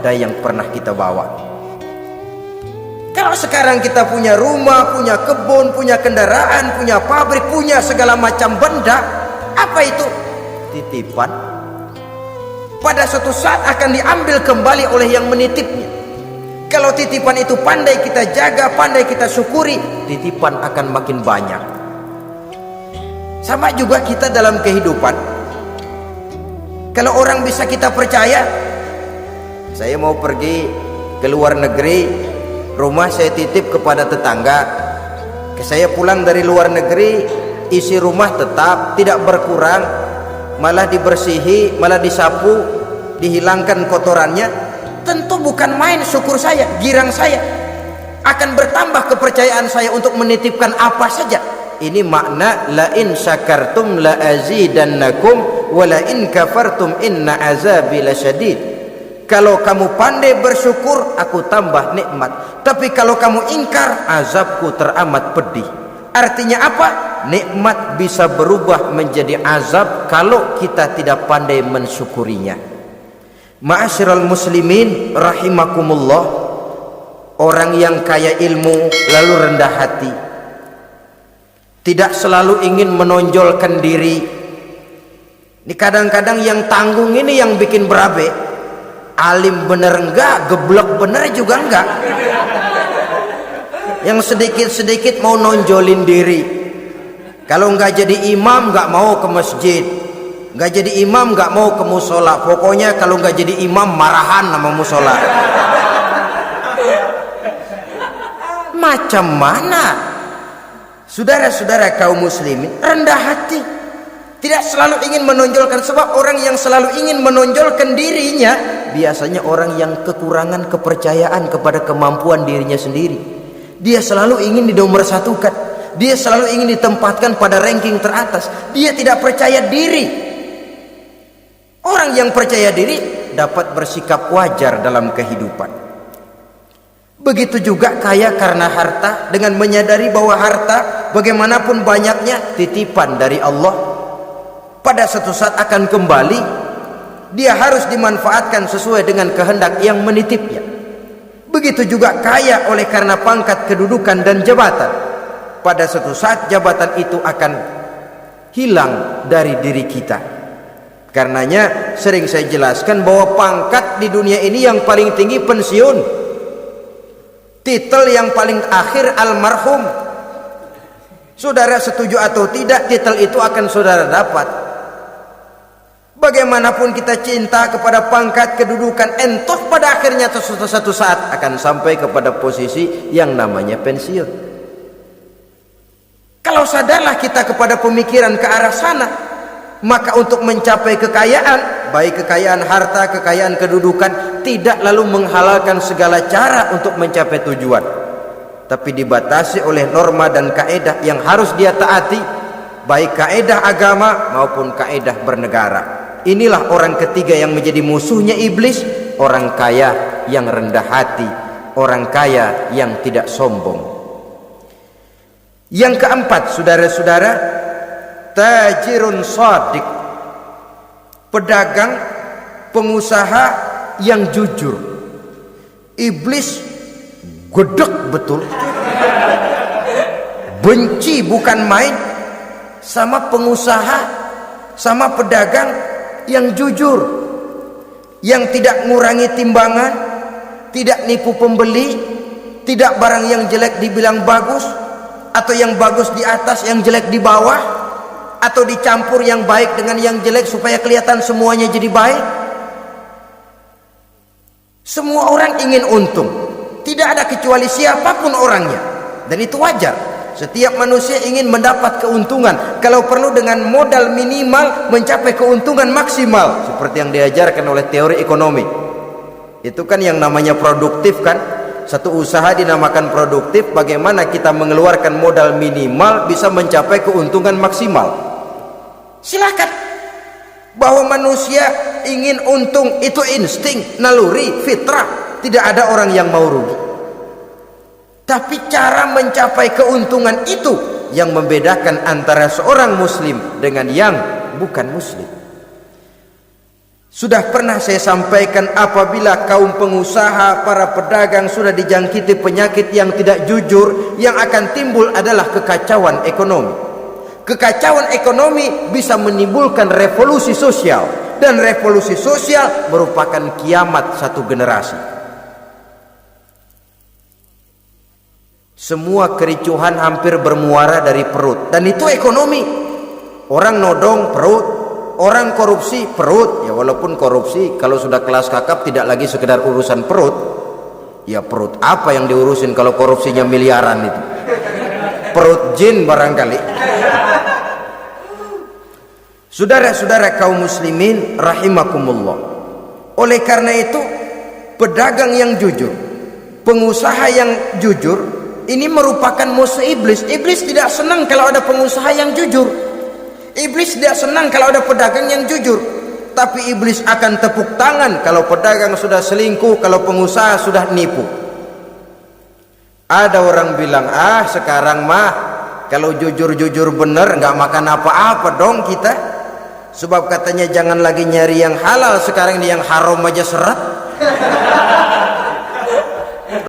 ada yang pernah kita bawa. Kalau sekarang kita punya rumah, punya kebun, punya kendaraan, punya pabrik, punya segala macam benda, apa itu? Titipan. Pada suatu saat akan diambil kembali oleh yang menitipnya. Kalau titipan itu pandai kita jaga, pandai kita syukuri, titipan akan makin banyak. Sama juga kita dalam kehidupan. Kalau orang bisa kita percaya, saya mau pergi ke luar negeri, rumah saya titip kepada tetangga. Saya pulang dari luar negeri, isi rumah tetap tidak berkurang, malah dibersihi, malah disapu, dihilangkan kotorannya. Tentu bukan main syukur saya, girang saya. Akan bertambah kepercayaan saya untuk menitipkan apa saja. Ini makna la in syakartum la azidannakum wa la in kafartum inna azabi lasyadid. Kalau kamu pandai bersyukur, aku tambah nikmat. Tapi kalau kamu ingkar, azabku teramat pedih. Artinya apa? Nikmat bisa berubah menjadi azab kalau kita tidak pandai mensyukurinya. Ma'asyiral muslimin rahimakumullah, orang yang kaya ilmu lalu rendah hati, tidak selalu ingin menonjolkan diri. Ini kadang-kadang yang tanggung ini yang bikin berabe. Alim bener enggak, geblek bener juga enggak. Yang sedikit-sedikit mau nonjolin diri. Kalau enggak jadi imam enggak mau ke masjid, enggak jadi imam enggak mau ke musola. Pokoknya kalau enggak jadi imam marahan sama musola. Macam mana? Saudara-saudara kaum muslimin, rendah hati, tidak selalu ingin menonjolkan. Sebab orang yang selalu ingin menonjolkan dirinya biasanya orang yang kekurangan kepercayaan kepada kemampuan dirinya sendiri. Dia selalu ingin dinomorsatukan, dia selalu ingin ditempatkan pada ranking teratas. Dia tidak percaya diri. Orang yang percaya diri dapat bersikap wajar dalam kehidupan. Begitu juga kaya karena harta, dengan menyadari bahwa harta bagaimanapun banyaknya titipan dari Allah, pada suatu saat akan kembali. Dia harus dimanfaatkan sesuai dengan kehendak yang menitipnya. Begitu juga kaya oleh karena pangkat, kedudukan dan jabatan. Pada suatu saat jabatan itu akan hilang dari diri kita. Karenanya sering saya jelaskan bahwa pangkat di dunia ini yang paling tinggi pensiun. Titel yang paling akhir almarhum. Saudara setuju atau tidak, titel itu akan saudara dapat. Bagaimanapun kita cinta kepada pangkat, kedudukan, entoh pada akhirnya suatu saat akan sampai kepada posisi yang namanya pensiun. Kalau sadarlah kita kepada pemikiran ke arah sana, maka untuk mencapai kekayaan, baik kekayaan harta, kekayaan kedudukan, tidak lalu menghalalkan segala cara untuk mencapai tujuan, tapi dibatasi oleh norma dan kaedah yang harus dia taati, baik kaedah agama maupun kaedah bernegara. Inilah orang ketiga yang menjadi musuhnya iblis, orang kaya yang rendah hati, orang kaya yang tidak sombong. Yang keempat, saudara-saudara, tajirun shadiq, pedagang, pengusaha yang jujur. Iblis gedek betul, benci bukan main sama pengusaha, sama pedagang yang jujur, yang tidak ngurangi timbangan, tidak nipu pembeli, tidak barang yang jelek dibilang bagus, atau yang bagus di atas yang jelek di bawah, atau dicampur yang baik dengan yang jelek supaya kelihatan semuanya jadi baik. Semua orang ingin untung, tidak ada kecuali siapapun orangnya, dan itu wajar. Setiap manusia ingin mendapat keuntungan, kalau perlu dengan modal minimal mencapai keuntungan maksimal, seperti yang diajarkan oleh teori ekonomi. Itu kan yang namanya produktif kan. Satu usaha dinamakan produktif, bagaimana kita mengeluarkan modal minimal bisa mencapai keuntungan maksimal. Silakan. Bahwa manusia ingin untung itu insting, naluri, fitrah, tidak ada orang yang mau rugi. Tapi cara mencapai keuntungan itu yang membedakan antara seorang muslim dengan yang bukan muslim. Sudah pernah saya sampaikan, apabila kaum pengusaha, para pedagang sudah dijangkiti penyakit yang tidak jujur, yang akan timbul adalah kekacauan ekonomi. Kekacauan ekonomi bisa menimbulkan revolusi sosial, dan revolusi sosial merupakan kiamat satu generasi. Semua kericuhan hampir bermuara dari perut, dan itu ekonomi. Orang nodong perut, orang korupsi perut. Ya walaupun korupsi kalau sudah kelas kakap tidak lagi sekedar urusan perut. Ya perut apa yang diurusin kalau korupsinya miliaran itu? Perut jin barangkali. Saudara-saudara kaum muslimin rahimakumullah. Oleh karena itu, pedagang yang jujur, pengusaha yang jujur, ini merupakan musuh iblis. Iblis tidak senang kalau ada pengusaha yang jujur. Iblis tidak senang kalau ada pedagang yang jujur. Tapi iblis akan tepuk tangan kalau pedagang sudah selingkuh, kalau pengusaha sudah nipu. Ada orang bilang, sekarang mah kalau jujur-jujur bener nggak makan apa-apa dong kita. Sebab katanya jangan lagi nyari yang halal, sekarang ini yang haram aja seret.